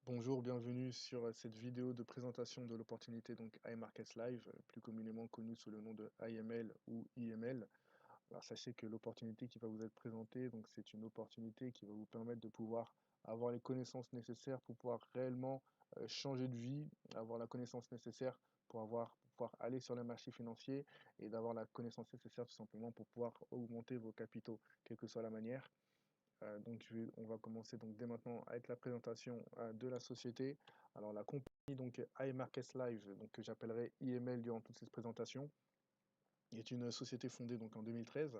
Bonjour, bienvenue sur cette vidéo de présentation de l'opportunité donc iMarkets Live, plus communément connue sous le nom de IML ou IML. Alors sachez que l'opportunité qui va vous être présentée, donc c'est une opportunité qui va vous permettre de pouvoir avoir les connaissances nécessaires pour pouvoir réellement changer de vie, avoir la connaissance nécessaire pour pouvoir aller sur les marchés financiers et d'avoir la connaissance nécessaire tout simplement pour pouvoir augmenter vos capitaux, quelle que soit la manière. On va commencer donc dès maintenant avec la présentation de la société. Alors la compagnie donc iMarkets Live, donc que j'appellerai IML durant toute cette présentation, est une société fondée donc en 2013.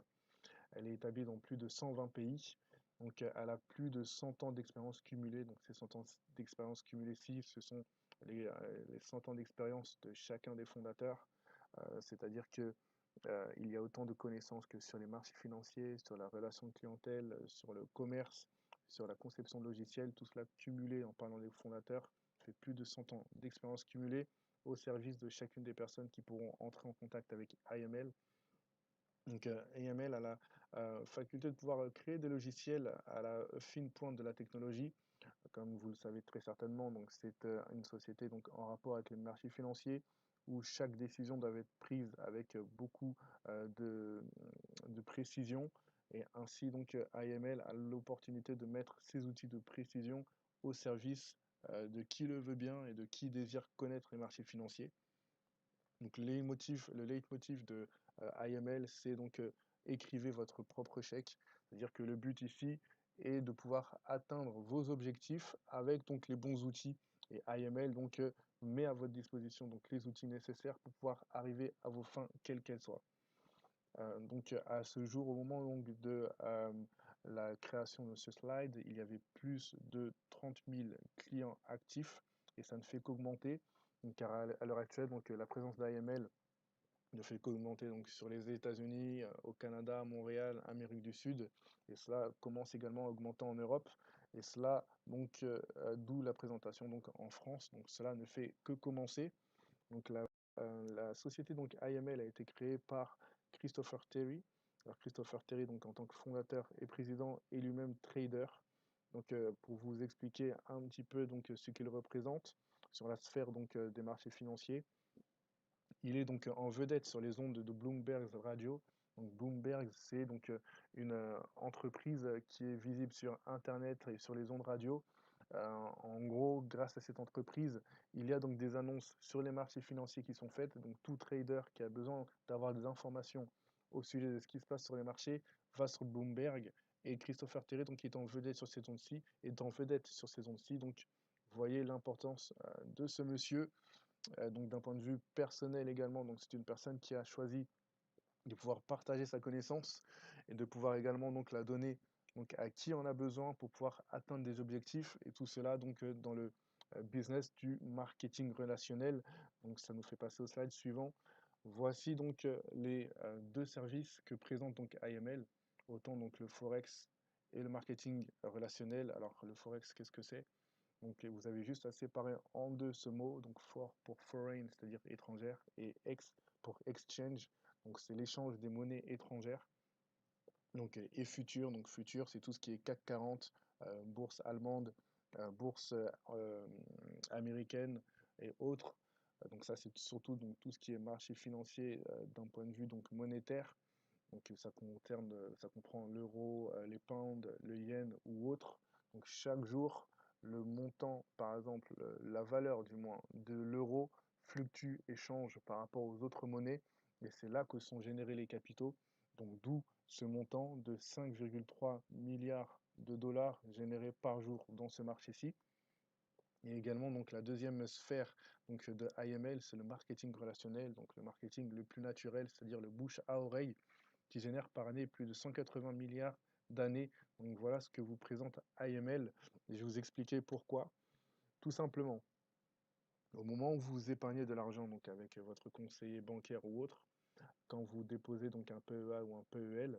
Elle est établie dans plus de 120 pays. Donc elle a plus de 100 ans d'expérience cumulée. Donc ces 100 ans d'expérience cumulée-ci, ce sont les 100 ans d'expérience de chacun des fondateurs. C'est-à-dire que il y a autant de connaissances que sur les marchés financiers, sur la relation de clientèle, sur le commerce, sur la conception de logiciels, tout cela cumulé en parlant des fondateurs, fait plus de 100 ans d'expérience cumulée au service de chacune des personnes qui pourront entrer en contact avec IML. Donc AML a la faculté de pouvoir créer des logiciels à la fine pointe de la technologie, comme vous le savez très certainement. Donc c'est une société donc en rapport avec les marchés financiers où chaque décision doit être prise avec beaucoup de précision, et ainsi donc IML a l'opportunité de mettre ces outils de précision au service de qui le veut bien et de qui désire connaître les marchés financiers. Donc le leitmotiv de IML, c'est donc écrivez votre propre chèque. C'est-à-dire que le but ici est de pouvoir atteindre vos objectifs avec donc les bons outils. Et IML donc met à votre disposition donc les outils nécessaires pour pouvoir arriver à vos fins, quelles qu'elles soient. Donc à ce jour, au moment donc, de la création de ce slide, il y avait plus de 30 000 clients actifs et ça ne fait qu'augmenter. Car à l'heure actuelle, donc, la présence d'IML ne fait qu'augmenter donc, sur les États-Unis, au Canada, à Montréal, Amérique du Sud, et cela commence également à augmenter en Europe, et cela donc d'où la présentation donc en France. Donc cela ne fait que commencer. Donc la société donc IML a été créée par Christopher Terry. Alors Christopher Terry donc en tant que fondateur et président et lui-même trader. Donc pour vous expliquer un petit peu donc ce qu'il représente sur la sphère donc des marchés financiers. Il est donc en vedette sur les ondes de Bloomberg Radio. Donc Bloomberg, c'est donc une entreprise qui est visible sur Internet et sur les ondes radio. En gros, grâce à cette entreprise, il y a donc des annonces sur les marchés financiers qui sont faites. Donc tout trader qui a besoin d'avoir des informations au sujet de ce qui se passe sur les marchés va sur Bloomberg. Et Christopher Terry, donc, qui est en vedette sur ces ondes-ci, est en vedette sur ces ondes-ci. Donc, vous voyez l'importance de ce monsieur. Donc d'un point de vue personnel également, donc c'est une personne qui a choisi de pouvoir partager sa connaissance et de pouvoir également donc la donner donc à qui en a besoin pour pouvoir atteindre des objectifs, et tout cela donc dans le business du marketing relationnel. Donc ça nous fait passer au slide suivant. Voici donc les deux services que présente donc IML, autant donc le forex et le marketing relationnel. Alors le forex, qu'est-ce que c'est? Donc vous avez juste à séparer en deux ce mot, donc for pour foreign, c'est-à-dire étrangère, et ex pour exchange, donc c'est l'échange des monnaies étrangères. Donc et futur, donc futur, c'est tout ce qui est CAC 40, bourse allemande, bourse américaine et autres. Donc ça c'est surtout donc tout ce qui est marché financier d'un point de vue donc monétaire. Donc ça comprend l'euro, les pounds, le yen ou autre. Donc chaque jour, le montant, par exemple, la valeur du moins de l'euro fluctue et change par rapport aux autres monnaies. Et c'est là que sont générés les capitaux. Donc d'où ce montant de 5,3 milliards de dollars générés par jour dans ce marché-ci. Et également donc la deuxième sphère donc, de IML, c'est le marketing relationnel, donc le marketing le plus naturel, c'est-à-dire le bouche à oreille, qui génère par année plus de 180 milliards d'années. Donc voilà ce que vous présente IML. Et je vais vous expliquer pourquoi. Tout simplement, au moment où vous épargnez de l'argent donc avec votre conseiller bancaire ou autre, quand vous déposez donc un PEA ou un PEL,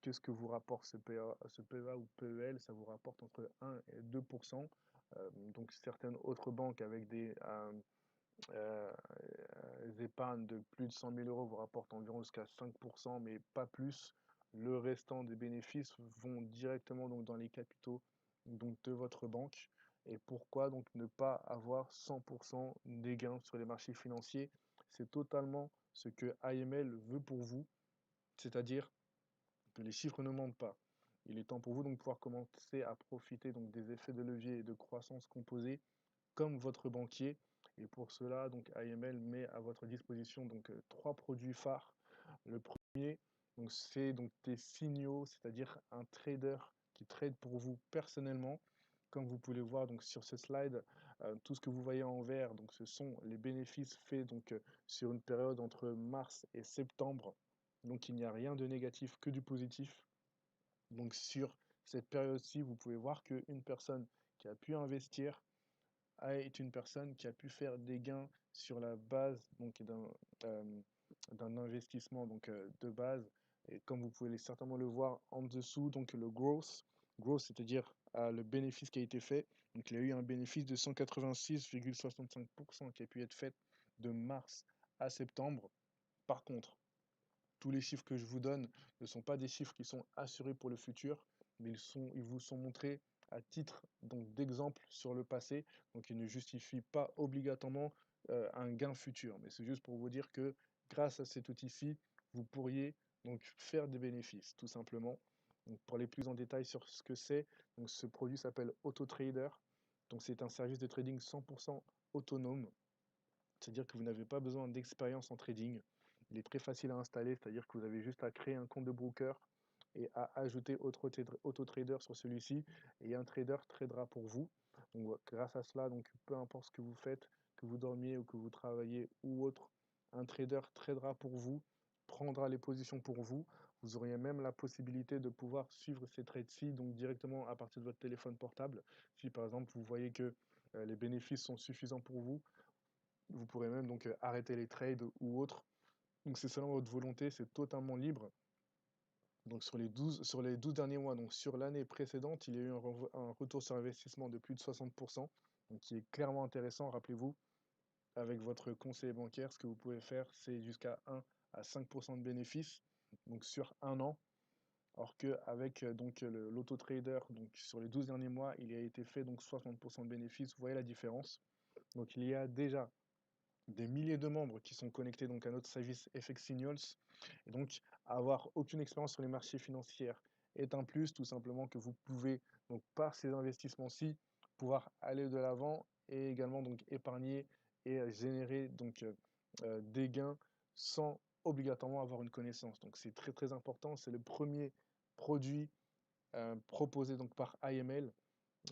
qu'est-ce que vous rapporte ce PEA ou PEL? Ça vous rapporte entre 1 et 2%. Donc certaines autres banques avec des épargnes de plus de 100 000 euros vous rapportent environ jusqu'à 5%, mais pas plus. Le restant des bénéfices vont directement donc dans les capitaux donc de votre banque. et pourquoi donc ne pas avoir 100% des gains sur les marchés financiers. C'est totalement ce que AML veut pour vous, c'est-à-dire que les chiffres ne mentent pas. Il est temps pour vous donc de pouvoir commencer à profiter donc des effets de levier et de croissance composés comme votre banquier. Et pour cela, donc AML met à votre disposition donc trois produits phares. Le premier, donc c'est donc des signaux, c'est-à-dire un trader qui trade pour vous personnellement. Comme vous pouvez le voir donc sur ce slide, tout ce que vous voyez en vert, donc ce sont les bénéfices faits donc sur une période entre mars et septembre. Donc il n'y a rien de négatif que du positif. Donc sur cette période-ci, vous pouvez voir qu'une personne qui a pu investir est une personne qui a pu faire des gains sur la base donc euh, d'un investissement donc de base. Et comme vous pouvez certainement le voir en dessous, donc le growth, c'est-à-dire le bénéfice qui a été fait. Donc il y a eu un bénéfice de 186,65% qui a pu être fait de mars à septembre. Par contre, tous les chiffres que je vous donne ne sont pas des chiffres qui sont assurés pour le futur, mais ils vous sont montrés à titre donc d'exemple sur le passé. Donc ils ne justifient pas obligatoirement un gain futur, mais c'est juste pour vous dire que grâce à cet outil-ci, vous pourriez donc faire des bénéfices, tout simplement. Donc pour aller plus en détail sur ce que c'est, donc ce produit s'appelle AutoTrader. Donc c'est un service de trading 100% autonome, c'est-à-dire que vous n'avez pas besoin d'expérience en trading. Il est très facile à installer, c'est-à-dire que vous avez juste à créer un compte de broker et à ajouter AutoTrader sur celui-ci et un trader tradera pour vous. Donc grâce à cela, donc peu importe ce que vous faites, que vous dormiez ou que vous travaillez ou autre, un trader tradera pour vous, prendra les positions pour vous. Vous auriez même la possibilité de pouvoir suivre ces trades-ci donc directement à partir de votre téléphone portable. Si par exemple vous voyez que les bénéfices sont suffisants pour vous, vous pourrez même donc arrêter les trades ou autres. Donc c'est selon votre volonté, c'est totalement libre. Donc sur les 12 derniers mois, donc sur l'année précédente, il y a eu un retour sur investissement de plus de 60%, donc qui est clairement intéressant. Rappelez-vous, avec votre conseiller bancaire, ce que vous pouvez faire, c'est jusqu'à 1 à 5% de bénéfices, donc sur un an. Alors qu'avec donc l'auto-trader, donc sur les 12 derniers mois, il a été fait donc 60% de bénéfices. Vous voyez la différence. Donc il y a déjà des milliers de membres qui sont connectés donc à notre service FX Signals. Et donc, avoir aucune expérience sur les marchés financiers est un plus, tout simplement que vous pouvez, donc par ces investissements-ci, pouvoir aller de l'avant et également donc épargner et générer donc des gains sans obligatoirement avoir une connaissance. Donc c'est très très important. C'est le premier produit proposé donc par IML.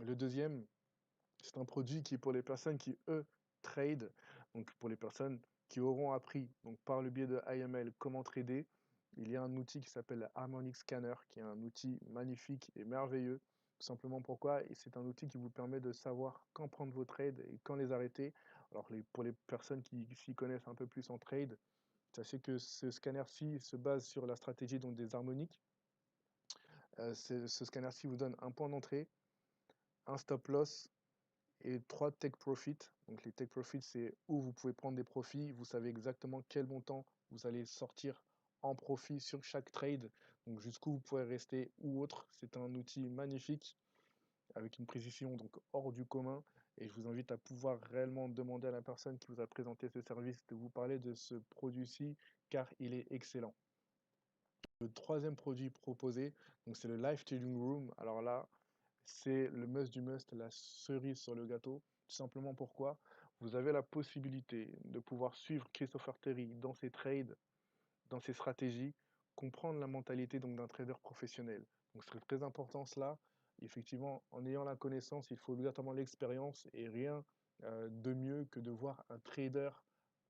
Le deuxième, c'est un produit qui est pour les personnes qui, eux, trade, donc pour les personnes qui auront appris donc par le biais de IML comment trader. Il y a un outil qui s'appelle Harmonic Scanner, qui est un outil magnifique et merveilleux. Tout simplement pourquoi? Et c'est un outil qui vous permet de savoir quand prendre vos trades et quand les arrêter. Alors pour les personnes qui s'y connaissent un peu plus en trade, sachez que ce scanner-ci se base sur la stratégie donc, des harmoniques. Ce scanner-ci vous donne un point d'entrée, un stop loss et trois take profit. Donc les take profit, c'est où vous pouvez prendre des profits. Vous savez exactement quel montant vous allez sortir en profit sur chaque trade. Donc jusqu'où vous pourrez rester ou autre. C'est un outil magnifique avec une précision donc hors du commun. Et je vous invite à pouvoir réellement demander à la personne qui vous a présenté ce service de vous parler de ce produit-ci car il est excellent. Le troisième produit proposé, donc c'est le Live Trading Room. Alors là, c'est le must du must, la cerise sur le gâteau. Tout simplement pourquoi vous avez la possibilité de pouvoir suivre Christopher Terry dans ses trades, dans ses stratégies, comprendre la mentalité donc d'un trader professionnel. Donc c'est très important cela. Effectivement, en ayant la connaissance, il faut obligatoirement l'expérience et rien de mieux que de voir un trader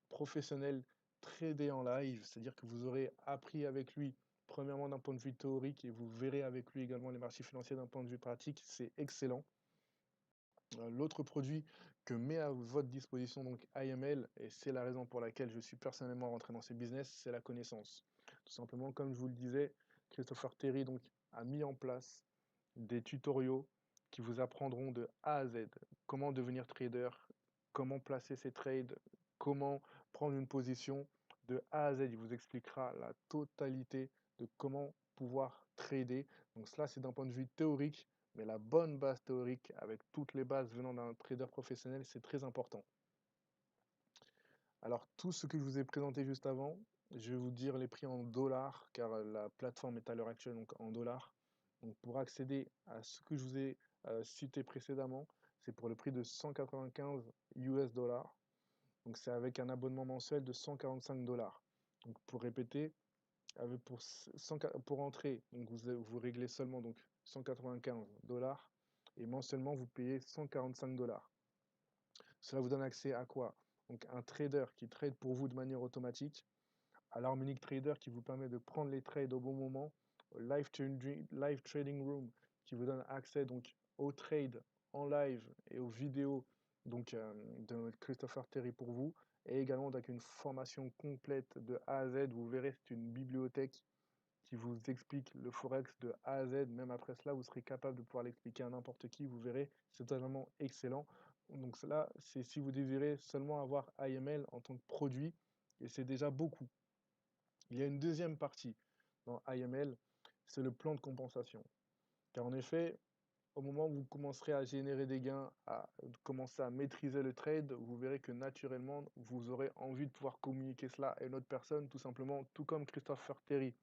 professionnel trader en live, c'est-à-dire que vous aurez appris avec lui, premièrement d'un point de vue théorique, et vous verrez avec lui également les marchés financiers d'un point de vue pratique, c'est excellent. L'autre produit que met à votre disposition donc IML, et c'est la raison pour laquelle je suis personnellement rentré dans ce business, c'est la connaissance. Tout simplement, comme je vous le disais, Christopher Terry donc, a mis en place des tutoriaux qui vous apprendront de A à Z comment devenir trader, comment placer ses trades, comment prendre une position. De A à Z, il vous expliquera la totalité de comment pouvoir trader. Donc cela, c'est d'un point de vue théorique, mais la bonne base théorique avec toutes les bases venant d'un trader professionnel, c'est très important. Alors, tout ce que je vous ai présenté juste avant, je vais vous dire les prix en dollars, car la plateforme est à l'heure actuelle donc en dollars. Donc, pour accéder à ce que je vous ai cité précédemment, c'est pour le prix de 195 US dollars. Donc, c'est avec un abonnement mensuel de 145 dollars. Donc, pour répéter, pour entrer, donc vous réglez seulement donc 195 dollars et mensuellement vous payez 145 dollars. Cela vous donne accès à quoi? Donc un trader qui trade pour vous de manière automatique, à l'Harmonic Trader qui vous permet de prendre les trades au bon moment, au live trading room qui vous donne accès donc aux trades en live et aux vidéos donc de Christopher Terry pour vous, et également avec une formation complète de A à Z. Vous verrez, c'est une bibliothèque qui vous explique le Forex de A à Z. Même après cela, vous serez capable de pouvoir l'expliquer à n'importe qui. Vous verrez, c'est totalement excellent. Donc cela, c'est si vous désirez seulement avoir IML en tant que produit, et c'est déjà beaucoup. Il y a une deuxième partie dans IML, c'est le plan de compensation. Car en effet, au moment où vous commencerez à générer des gains, à commencer à maîtriser le trade, vous verrez que naturellement, vous aurez envie de pouvoir communiquer cela à une autre personne, tout simplement, tout comme Christopher Terry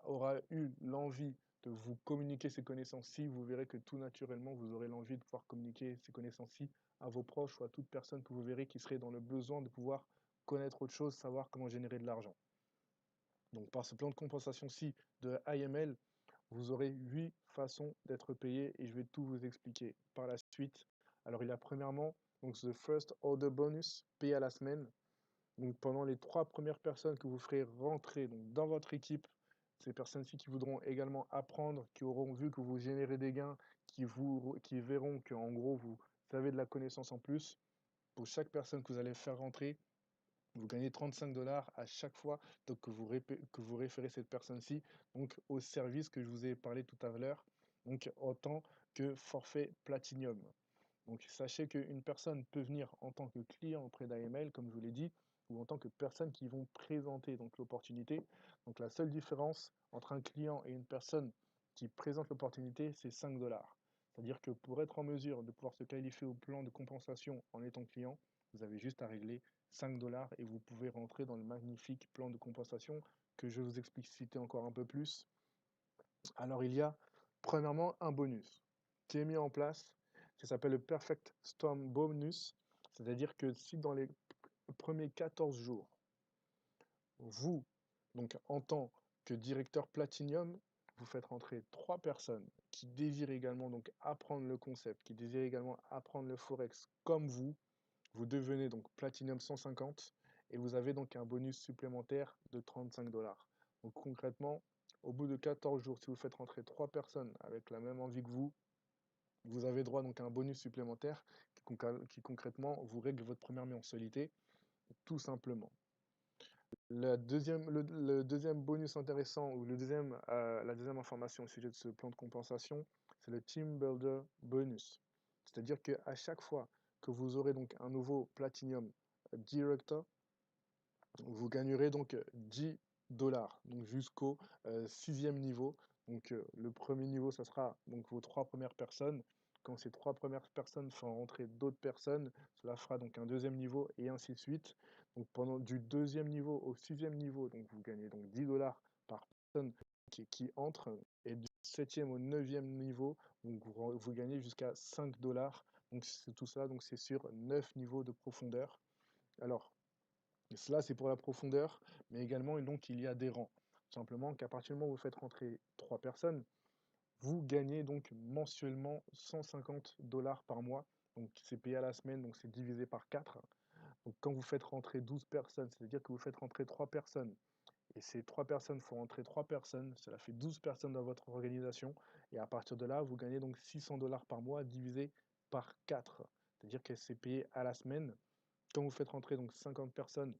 aura eu l'envie de vous communiquer ces connaissances-ci, vous verrez que tout naturellement, vous aurez l'envie de pouvoir communiquer ces connaissances-ci à vos proches ou à toute personne que vous verrez qui serait dans le besoin de pouvoir connaître autre chose, savoir comment générer de l'argent. Donc par ce plan de compensation-ci de IML, vous aurez 8 façons d'être payé et je vais tout vous expliquer par la suite. Alors il y a premièrement donc the first order bonus payé à la semaine. Donc pendant les 3 premières personnes que vous ferez rentrer donc, dans votre équipe, ces personnes-ci qui voudront également apprendre, qui auront vu que vous générez des gains, qui verront que en gros vous avez de la connaissance en plus, pour chaque personne que vous allez faire rentrer, vous gagnez 35 dollars à chaque fois donc, que vous référez cette personne-ci donc, au service que je vous ai parlé tout à l'heure, donc en tant que forfait Platinum. Donc sachez qu'une personne peut venir en tant que client auprès d'AML, comme je vous l'ai dit, ou en tant que personne qui vont présenter donc l'opportunité. Donc la seule différence entre un client et une personne qui présente l'opportunité, c'est 5 dollars. C'est-à-dire que pour être en mesure de pouvoir se qualifier au plan de compensation en étant client, vous avez juste à régler 5 dollars et vous pouvez rentrer dans le magnifique plan de compensation que je vais vous expliciter encore un peu plus. Alors il y a premièrement un bonus qui est mis en place, qui s'appelle le Perfect Storm Bonus, c'est-à-dire que si dans les premiers 14 jours, vous, donc en tant que directeur Platinum, vous faites rentrer 3 personnes qui désirent également donc apprendre le concept, qui désirent également apprendre le Forex comme vous devenez donc Platinum 150 et vous avez donc un bonus supplémentaire de 35 dollars. Donc concrètement, au bout de 14 jours, si vous faites rentrer 3 personnes avec la même envie que vous avez droit donc à un bonus supplémentaire qui concrètement vous règle votre première mensualité, tout simplement. Le deuxième bonus intéressant, ou la deuxième information au sujet de ce plan de compensation, c'est le Team Builder Bonus. C'est-à-dire qu'à chaque fois que vous aurez donc un nouveau Platinum Director, vous gagnerez donc 10 dollars, donc jusqu'au sixième niveau. Donc le premier niveau, ça sera donc vos 3 premières personnes. Quand ces 3 premières personnes feront rentrer d'autres personnes, cela fera donc un deuxième niveau et ainsi de suite. Donc pendant du deuxième niveau au sixième niveau, donc vous gagnez donc 10 dollars par personne qui entre. Et du septième au neuvième niveau, donc vous gagnez jusqu'à 5 dollars. Donc tout ça, donc c'est sur 9 niveaux de profondeur. Alors, et cela, c'est pour la profondeur, mais également, donc, il y a des rangs. Tout simplement qu'à partir du moment où vous faites rentrer 3 personnes, vous gagnez donc mensuellement 150 dollars par mois. Donc, c'est payé à la semaine, donc c'est divisé par 4. Donc, quand vous faites rentrer 12 personnes, c'est-à-dire que vous faites rentrer 3 personnes, et ces 3 personnes font rentrer 3 personnes, cela fait 12 personnes dans votre organisation, et à partir de là, vous gagnez donc 600 dollars par mois divisé par 4. C'est-à-dire que c'est payé à la semaine. Quand vous faites rentrer donc 50 personnes,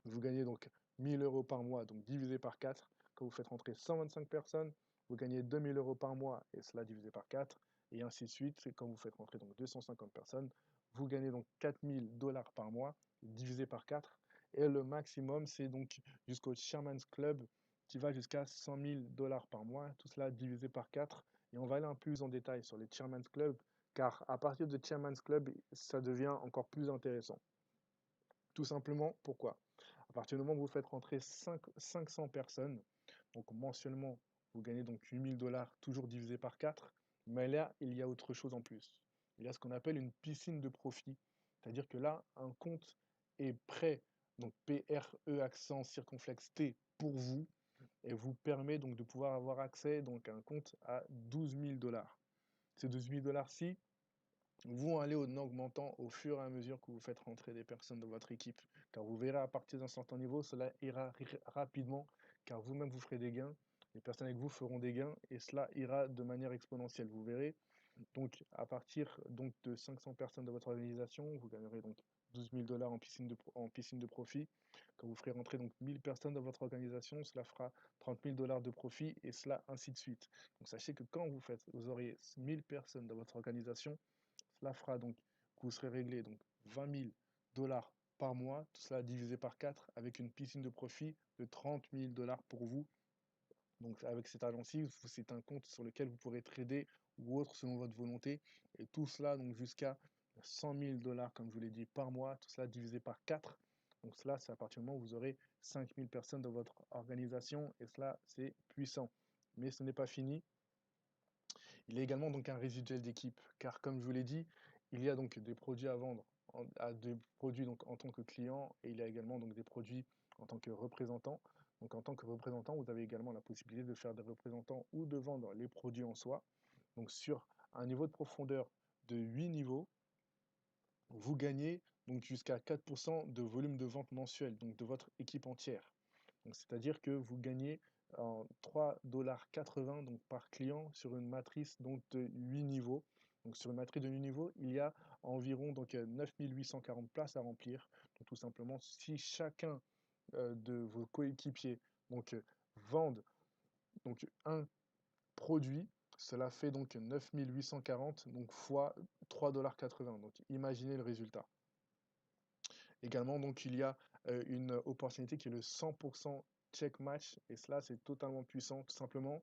vous gagnez donc 1000 euros par mois, donc divisé par 4. Quand vous faites rentrer 125 personnes, vous gagnez 2000 euros par mois, et cela divisé par 4. Et ainsi de suite. Et quand vous faites rentrer donc 250 personnes, vous gagnez donc 4000 dollars par mois, divisé par 4. Et le maximum, c'est donc jusqu'au Chairman's Club, qui va jusqu'à 100 000 dollars par mois. Tout cela divisé par 4. Et on va aller un peu plus en détail sur les Chairman's Club, car à partir de Chairman's Club, ça devient encore plus intéressant. Tout simplement, pourquoi? À partir du moment où vous faites rentrer 500 personnes, donc mensuellement, vous gagnez donc 8 000 $ toujours divisé par 4, mais là, il y a autre chose en plus. Il y a ce qu'on appelle une piscine de profit, c'est-à-dire que là, un compte est prêt, donc PRE accent circonflexe T pour vous, et vous permet donc de pouvoir avoir accès donc à un compte à 12 000 $. Ces 12 000 $-ci, vont aller en augmentant au fur et à mesure que vous faites rentrer des personnes dans votre équipe. Car vous verrez à partir d'un certain niveau, cela ira rapidement, car vous-même vous ferez des gains, les personnes avec vous feront des gains, et cela ira de manière exponentielle. Vous verrez, donc à partir donc, de 500 personnes dans votre organisation, vous gagnerez donc 12 000 $ en piscine de profit. Quand vous ferez rentrer donc 1000 personnes dans votre organisation, cela fera 30 000 $ de profit, et cela ainsi de suite. Donc sachez que quand vous aurez 1000 personnes dans votre organisation, cela fera donc que vous serez réglé donc 20 000 $ par mois, tout cela divisé par 4 avec une piscine de profit de 30 000 $ pour vous. Donc avec cet argent-ci, c'est un compte sur lequel vous pourrez trader ou autre selon votre volonté. Et tout cela donc jusqu'à 100 000 $ comme je vous l'ai dit par mois, tout cela divisé par 4. Donc cela, c'est à partir du moment où vous aurez 5000 personnes dans votre organisation et cela, c'est puissant. Mais ce n'est pas fini. Il y a également donc un résiduel d'équipe, car comme je vous l'ai dit, il y a donc des produits à vendre, des produits donc en tant que client, et il y a également donc des produits en tant que représentant. Donc en tant que représentant, vous avez également la possibilité de faire des représentants ou de vendre les produits en soi. Donc sur un niveau de profondeur de 8 niveaux, vous gagnez donc jusqu'à 4% de volume de vente mensuel, donc de votre équipe entière. Donc c'est-à-dire que vous gagnez 3,80 $ donc par client sur une matrice donc de 8 niveaux. Donc sur une matrice de 8 niveaux, il y a environ donc 9 840 places à remplir. Donc tout simplement, si chacun de vos coéquipiers donc vendent donc un produit, cela fait donc 9 840 donc fois 3,80 $. Donc imaginez le résultat. Également, donc, il y a une opportunité qui est le 100% check match, et cela, c'est totalement puissant. Tout simplement,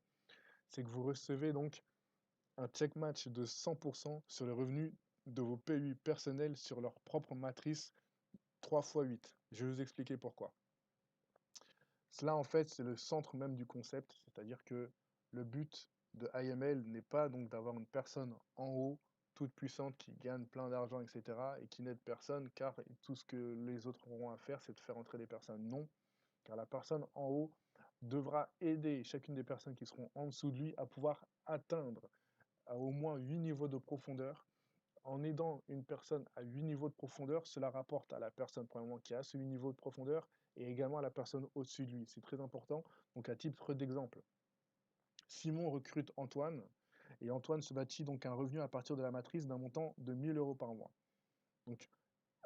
c'est que vous recevez donc un check match de 100% sur le revenu de vos PUI personnels sur leur propre matrice 3 fois 8. Je vais vous expliquer pourquoi. Cela, en fait, c'est le centre même du concept, c'est-à-dire que le but de IML n'est pas donc d'avoir une personne en haut, toute puissante, qui gagne plein d'argent, etc., et qui n'aide personne, car tout ce que les autres auront à faire, c'est de faire entrer des personnes. Non, car la personne en haut devra aider chacune des personnes qui seront en dessous de lui à pouvoir atteindre à au moins 8 niveaux de profondeur. En aidant une personne à 8 niveaux de profondeur, cela rapporte à la personne premièrement qui a ce 8 niveaux de profondeur et également à la personne au-dessus de lui. C'est très important. Donc à titre d'exemple, Simon recrute Antoine et Antoine se bâtit donc un revenu à partir de la matrice d'un montant de 1 000 € par mois. Donc,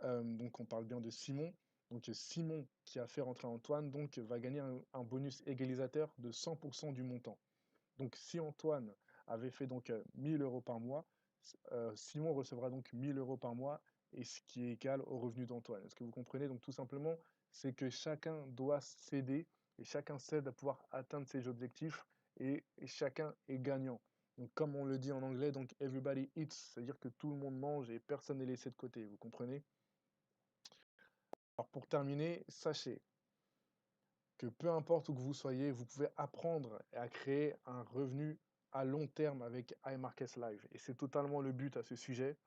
donc on parle bien de Simon. Donc Simon qui a fait rentrer Antoine donc va gagner un bonus égalisateur de 100% du montant. Donc si Antoine avait fait donc 1 000 € par mois, Simon recevra donc 1 000 € par mois, et ce qui est égal au revenu d'Antoine. Est-ce que vous comprenez? Donc tout simplement, c'est que chacun doit s'aider et chacun s'aide à pouvoir atteindre ses objectifs et chacun est gagnant. Donc comme on le dit en anglais, donc everybody eats, c'est-à-dire que tout le monde mange et personne n'est laissé de côté, vous comprenez? Alors pour terminer, sachez que peu importe où que vous soyez, vous pouvez apprendre à créer un revenu à long terme avec iMarkets Live. Et c'est totalement le but à ce sujet.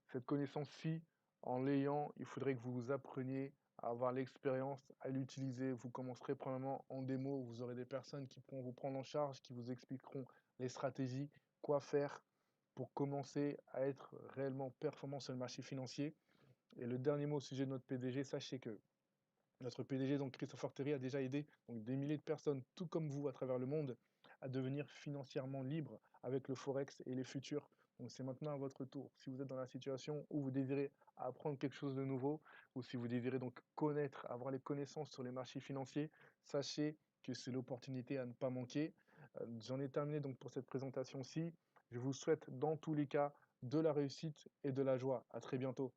Cette connaissance-ci, en l'ayant, il faudrait que vous appreniez à avoir l'expérience, à l'utiliser. Vous commencerez probablement en démo, vous aurez des personnes qui pourront vous prendre en charge, qui vous expliqueront les stratégies, quoi faire pour commencer à être réellement performant sur le marché financier. Et le dernier mot au sujet de notre PDG, sachez que notre PDG, donc Christopher Terry, a déjà aidé donc, des milliers de personnes, tout comme vous, à travers le monde, à devenir financièrement libres avec le Forex et les futurs. Donc c'est maintenant à votre tour. Si vous êtes dans la situation où vous désirez apprendre quelque chose de nouveau, ou si vous désirez donc connaître, avoir les connaissances sur les marchés financiers, sachez que c'est l'opportunité à ne pas manquer. J'en ai terminé donc pour cette présentation-ci. Je vous souhaite dans tous les cas de la réussite et de la joie. À très bientôt.